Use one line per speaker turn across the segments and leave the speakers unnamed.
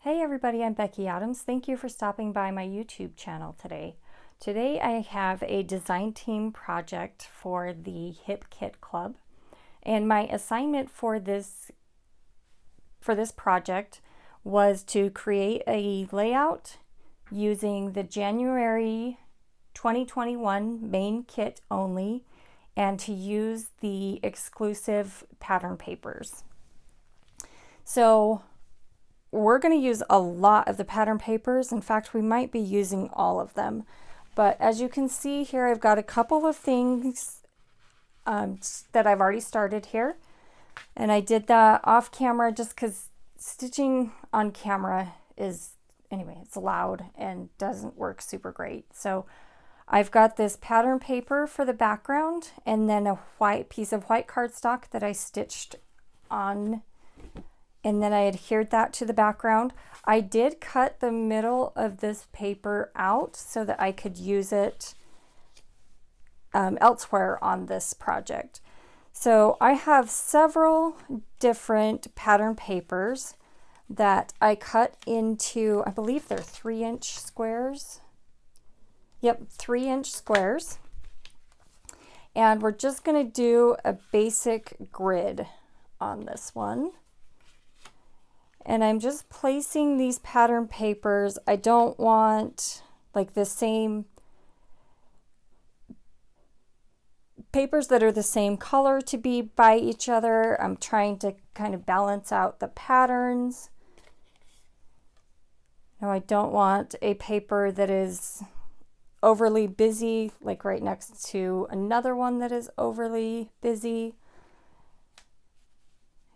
Hey everybody, I'm Becky Adams. Thank you for stopping by my YouTube channel today. Today I have a design team project for the Hip Kit Club, and my assignment for this project was to create a layout using the January 2021 main kit only and to use the exclusive pattern papers. So we're going to use a lot of the pattern papers. In fact, we might be using all of them. But as you can see here, I've got a couple of things that I've already started here. And I did that off camera just because stitching on camera is, anyway, it's loud and doesn't work super great. So I've got this pattern paper for the background and then a white piece of white cardstock that I stitched on, and then I adhered that to the background. I did cut the middle of this paper out so that I could use it elsewhere on this project. So I have several different pattern papers that I cut into, I believe they're 3-inch squares. Yep, 3-inch squares. And we're just gonna do a basic grid on this one. And I'm just placing these pattern papers. I don't want like the same papers that are the same color to be by each other. I'm trying to kind of balance out the patterns. Now I don't want a paper that is overly busy, like right next to another one that is overly busy.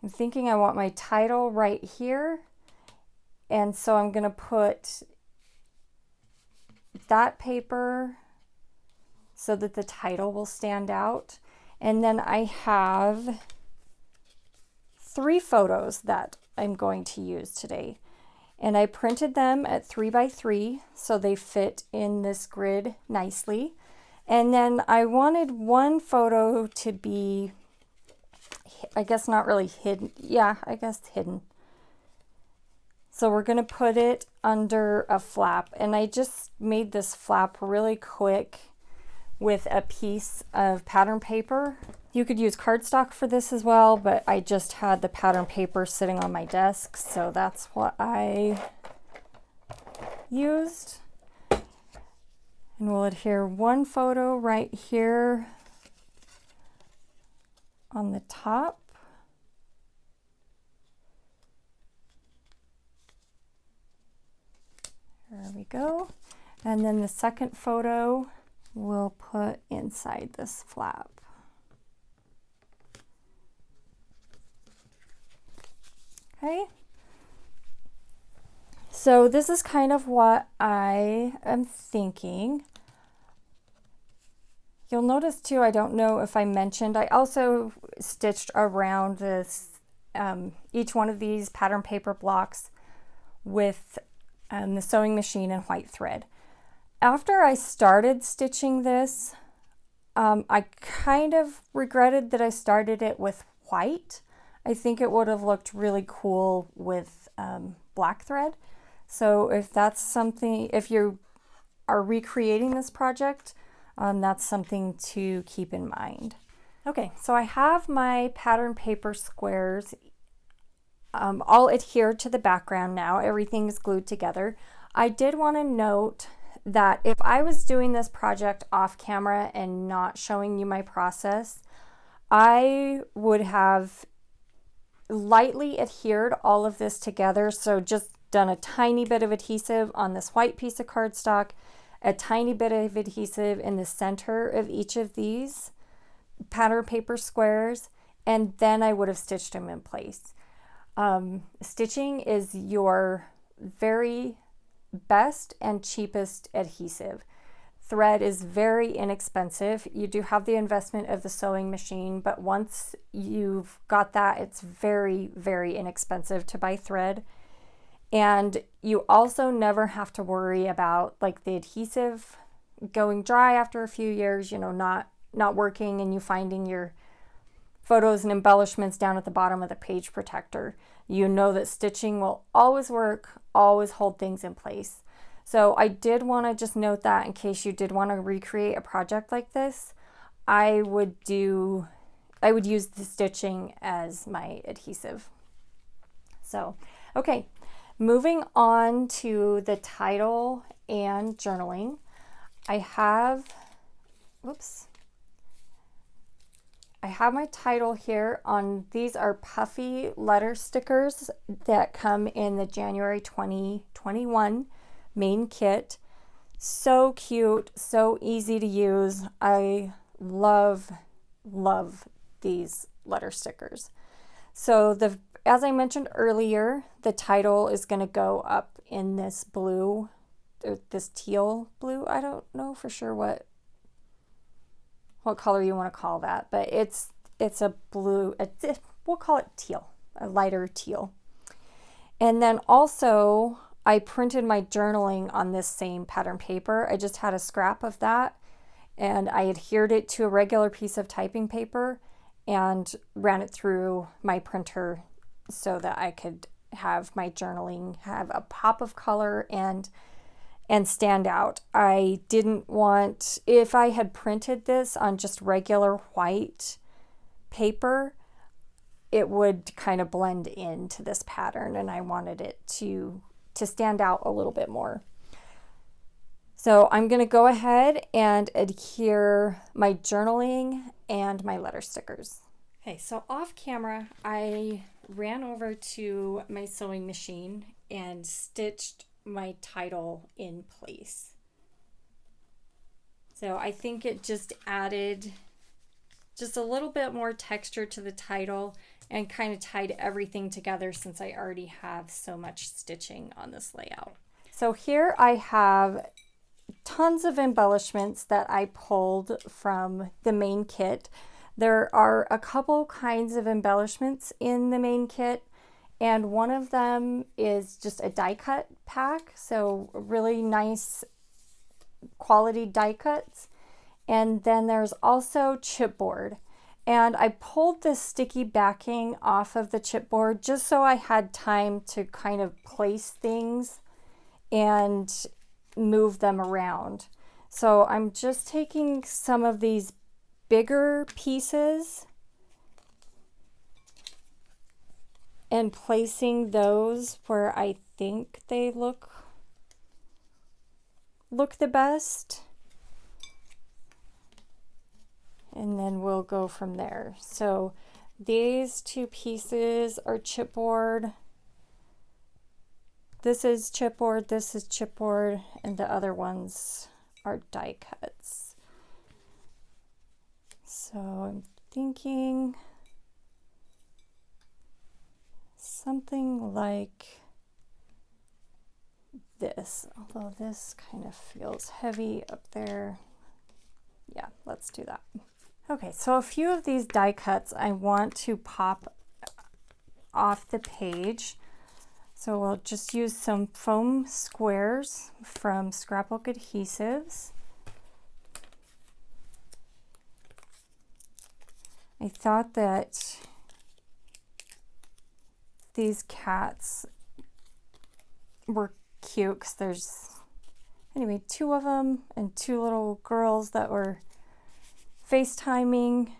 I'm thinking I want my title right here, and so I'm going to put that paper so that the title will stand out. And then I have 3 photos that I'm going to use today, and I printed them at 3x3 so they fit in this grid nicely. And then I wanted one photo to be, I guess not really hidden. Yeah, I guess hidden. So we're going to put it under a flap. And I just made this flap really quick with a piece of pattern paper. You could use cardstock for this as well, but I just had the pattern paper sitting on my desk, so that's what I used. And we'll adhere one photo right here on the top. There we go. And then the second photo we'll put inside this flap. Okay. So this is kind of what I am thinking. You'll notice too, I don't know if I mentioned, I also stitched around this, each one of these pattern paper blocks with the sewing machine and white thread. After I started stitching this, I kind of regretted that I started it with white. I think it would have looked really cool with black thread. So if that's something, if you are recreating this project, that's something to keep in mind. Okay, so I have my pattern paper squares all adhered to the background now. Everything is glued together. I did want to note that if I was doing this project off camera and not showing you my process, I would have lightly adhered all of this together. So just done a tiny bit of adhesive on this white piece of cardstock, a tiny bit of adhesive in the center of each of these pattern paper squares, and then I would have stitched them in place. Stitching is your very best and cheapest adhesive. Thread is very inexpensive. You do have the investment of the sewing machine, but once you've got that, it's very, very inexpensive to buy thread. And you also never have to worry about like the adhesive going dry after a few years, you know, not working, and you finding your photos and embellishments down at the bottom of the page protector. You know that stitching will always work, always hold things in place. So I did want to just note that in case you did want to recreate a project like this, I would use the stitching as my adhesive. So, okay, moving on to the title and journaling. I have my title here on, these are puffy letter stickers that come in the January 2021 main kit. So cute, so easy to use. I love these letter stickers. So as I mentioned earlier, the title is going to go up in this blue, this teal blue. I don't know for sure what color you want to call that, but it's a blue, we'll call it teal, a lighter teal. And then also I printed my journaling on this same pattern paper. I just had a scrap of that and I adhered it to a regular piece of typing paper and ran it through my printer so that I could have my journaling have a pop of color and stand out. I didn't want, if I had printed this on just regular white paper, it would kind of blend into this pattern and I wanted it to stand out a little bit more. So I'm going to go ahead and adhere my journaling and my letter stickers. Okay, so off camera, I ran over to my sewing machine and stitched my title in place. So I think it just added just a little bit more texture to the title and kind of tied everything together since I already have so much stitching on this layout. So here I have tons of embellishments that I pulled from the main kit. There are a couple kinds of embellishments in the main kit, and one of them is just a die cut pack, so really nice quality die cuts. And then there's also chipboard. And I pulled this sticky backing off of the chipboard just so I had time to kind of place things and move them around. So I'm just taking some of these bigger pieces and placing those where I think they look the best. And then we'll go from there. So these two pieces are chipboard. This is chipboard, and the other ones are die cuts. So I'm thinking something like this, although this kind of feels heavy up there. Yeah, let's do that. Okay, so a few of these die cuts I want to pop off the page. So we'll just use some foam squares from Scrapbook adhesives. I thought that these cats were cute because there's, anyway, two of them and two little girls that were FaceTiming.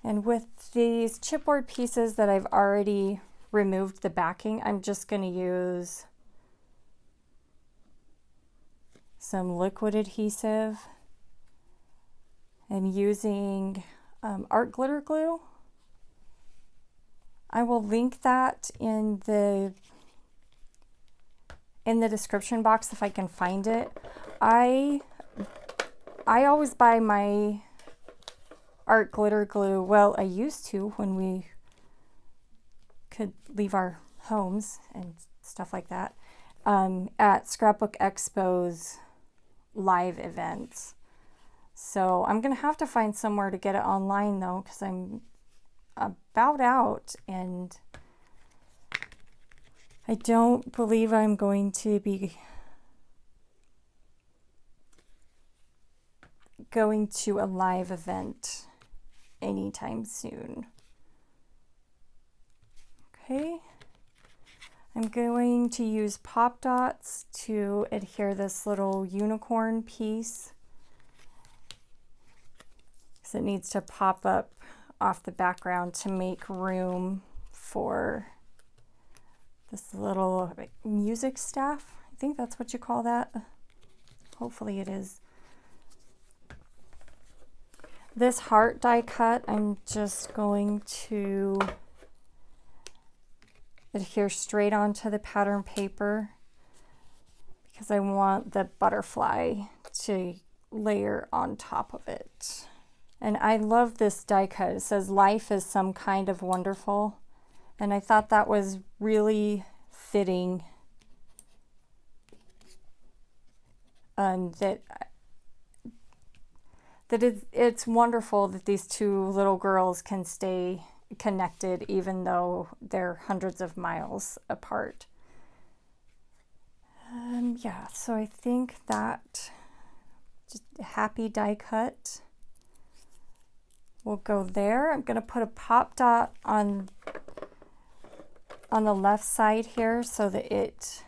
And with these chipboard pieces that I've already removed the backing, I'm just going to use some liquid adhesive and using art glitter glue. I will link that in the description box if I can find it. I always buy my art glitter glue, well, I used to when we could leave our homes and stuff like that, at Scrapbook Expo's live events. So I'm gonna have to find somewhere to get it online though, because I'm about out and I don't believe I'm going to be going to a live event anytime soon. Okay. I'm going to use pop dots to adhere this little unicorn piece, because it needs to pop up off the background to make room for this little music staff. I think that's what you call that. Hopefully it is. This heart die cut, I'm just going to adhere straight onto the pattern paper because I want the butterfly to layer on top of it. And I love this die cut. It says life is some kind of wonderful. And I thought that was really fitting. And it's wonderful that these two little girls can stay connected even though they're hundreds of miles apart. Yeah, so I think that just a happy die cut will go there. I'm going to put a pop dot on the left side here so that it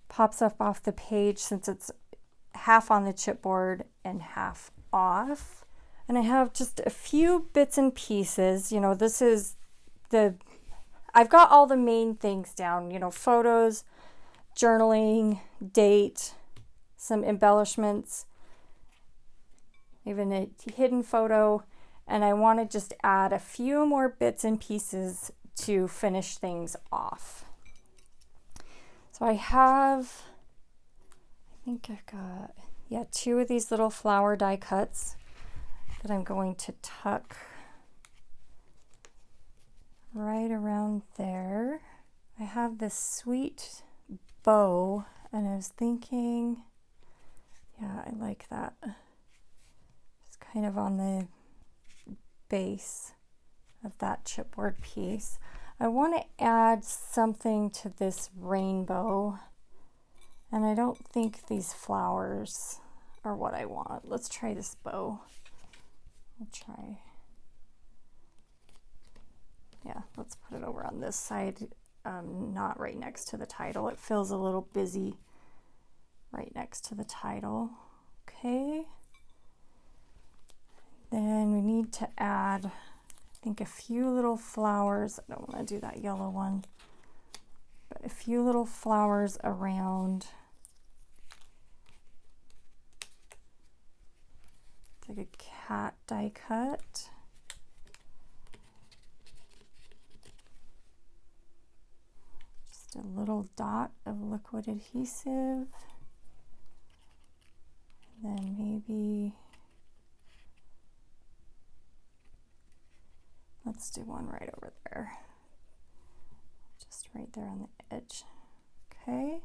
pops up off the page, since it's half on the chipboard and half off. And I have just a few bits and pieces. You know, this is I've got all the main things down, you know, photos, journaling, date, some embellishments, even a hidden photo. And I want to just add a few more bits and pieces to finish things off. So I think I've got, yeah, 2 of these little flower die cuts that I'm going to tuck right around there. I have this sweet bow, and I was thinking, yeah, I like that. It's kind of on the base of that chipboard piece. I want to add something to this rainbow, and I don't think these flowers are what I want. Let's try this bow. I'll try. Yeah, let's put it over on this side, not right next to the title. It feels a little busy right next to the title. Okay. Then we need to add, I think, a few little flowers. I don't want to do that yellow one, but a few little flowers around. It's like a cat die cut. Just a little dot of liquid adhesive. And then maybe, let's do one right over there. Just right there on the edge. Okay.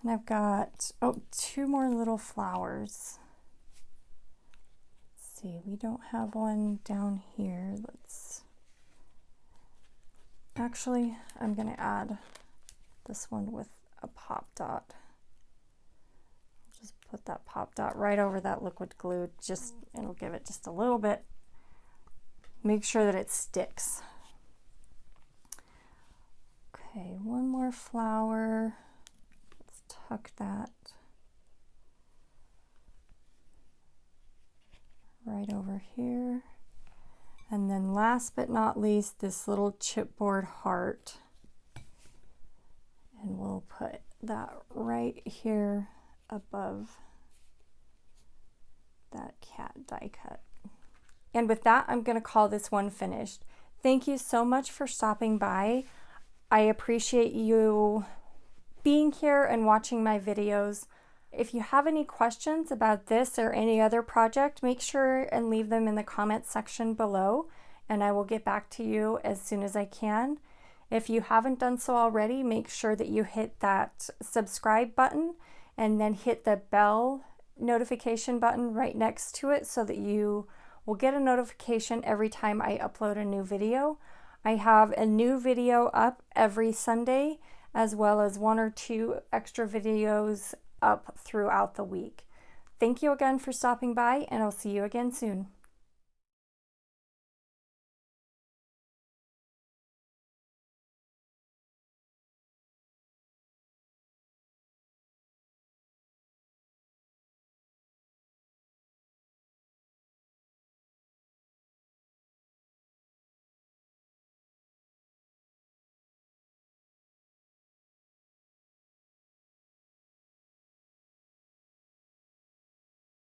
And I've got, 2 more little flowers. Let's see, we don't have one down here. Actually, I'm going to add this one with a pop dot. Just put that pop dot right over that liquid glue. It'll give it just a little bit. Make sure that it sticks. Okay, one more flower. Let's tuck that right over here. And then last but not least, this little chipboard heart. And we'll put that right here above that cat die cut. And with that, I'm going to call this one finished. Thank you so much for stopping by. I appreciate you being here and watching my videos. If you have any questions about this or any other project, make sure and leave them in the comments section below, and I will get back to you as soon as I can. If you haven't done so already, make sure that you hit that subscribe button and then hit the bell notification button right next to it so that you will get a notification every time I upload a new video. I have a new video up every Sunday, as well as 1 or 2 extra videos up throughout the week. Thank you again for stopping by, and I'll see you again soon.